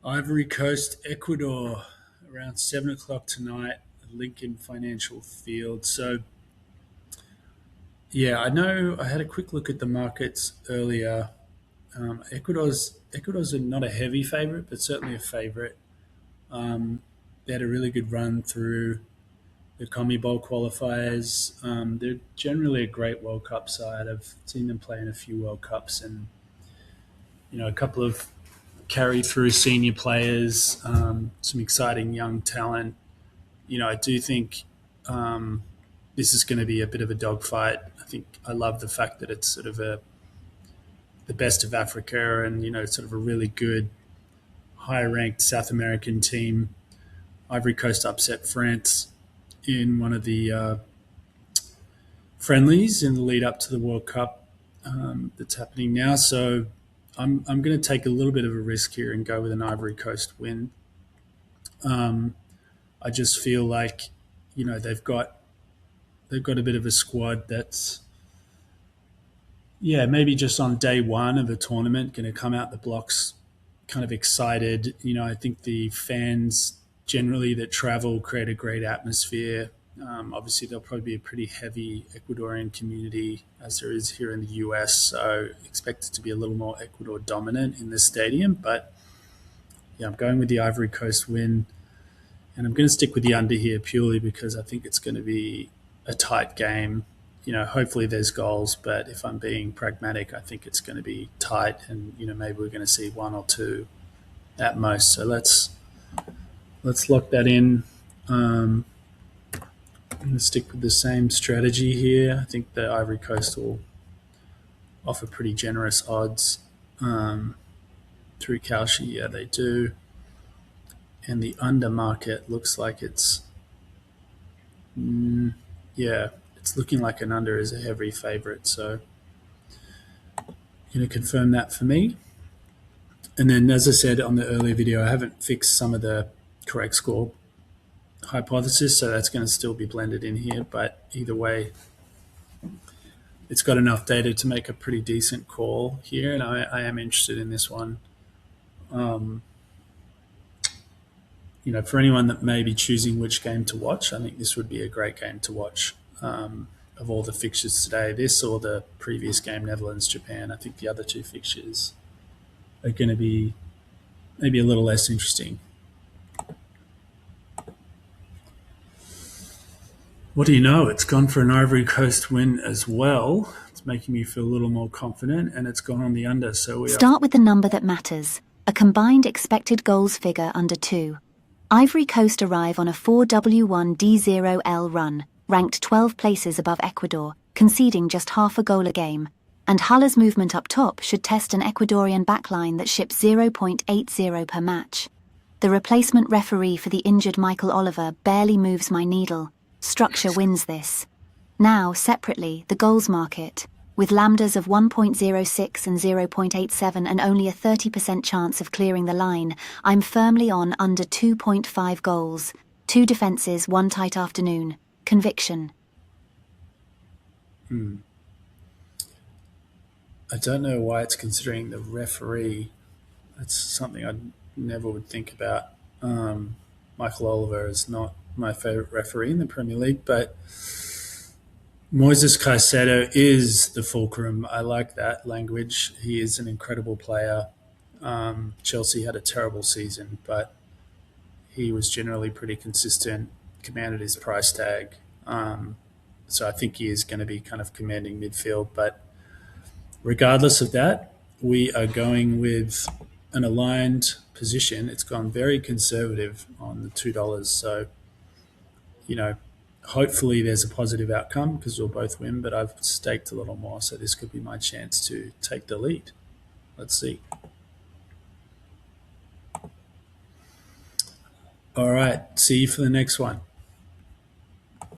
Ivory Coast, Ecuador, around 7 o'clock tonight, Lincoln Financial Field. So, yeah, I know I had a quick look at the markets earlier. Ecuador's not a heavy favourite, but certainly a favourite. They had a really good run through the CONMEBOL qualifiers. They're generally a great World Cup side. I've seen them play in a few World Cups, and a couple of carry through senior players, some exciting young talent. I do think this is going to be a bit of a dogfight. I think I love the fact that it's sort of the best of Africa, and sort of a really good, high-ranked South American team. Ivory Coast upset France in one of the friendlies in the lead up to the World Cup that's happening now. So I'm going to take a little bit of a risk here and go with an Ivory Coast win. I just feel like they've got a bit of a squad that's, yeah, maybe just on day one of a tournament going to come out the blocks kind of excited. I think the fans generally that travel create a great atmosphere. Obviously, there'll probably be a pretty heavy Ecuadorian community as there is here in the US, so expect it to be a little more Ecuador dominant in this stadium. But yeah, I'm going with the Ivory Coast win, and I'm going to stick with the under here purely because I think it's going to be a tight game. Hopefully there's goals, but if I'm being pragmatic, I think it's going to be tight, and maybe we're going to see one or two at most. So let's lock that in. I'm going to stick with the same strategy here. I think the Ivory Coast will offer pretty generous odds through Kalshi. Yeah, they do. And the under market looks like yeah, it's looking like an under is a heavy favourite. So I'm going to confirm that for me. And then, as I said on the earlier video, I haven't fixed some of the correct score hypothesis, so that's going to still be blended in here. But either way, it's got enough data to make a pretty decent call here, and I am interested in this one. For anyone that may be choosing which game to watch, I think this would be a great game to watch. Of all the fixtures today, this or the previous game, Netherlands, Japan, I think the other two fixtures are going to be maybe a little less interesting. What do you know? It's gone for an Ivory Coast win as well. It's making me feel a little more confident, and it's gone on the under. So Start with the number that matters, a combined expected goals figure under 2. Ivory Coast arrive on a 4W1D0L run, ranked 12 places above Ecuador, conceding just half a goal a game, and Huller's movement up top should test an Ecuadorian backline that ships 0.80 per match. The replacement referee for the injured Michael Oliver barely moves my needle. Structure wins this. Now, separately, the goals market, with lambdas of 1.06 and 0.87 and only a 30% chance of clearing the line, I'm firmly on under 2.5 goals. 2 defences, 1 tight afternoon. Conviction. I don't know why it's considering the referee. That's something I never would think about. Michael Oliver is not my favourite referee in the Premier League, but Moises Caicedo is the fulcrum. I like that language. He is an incredible player. Chelsea had a terrible season, but he was generally pretty consistent, commanded his price tag. So I think he is going to be kind of commanding midfield. But regardless of that, we are going with an aligned position. It's gone very conservative on the $2. So, hopefully there's a positive outcome because we'll both win, but I've staked a little more. So this could be my chance to take the lead. Let's see. All right. See you for the next one.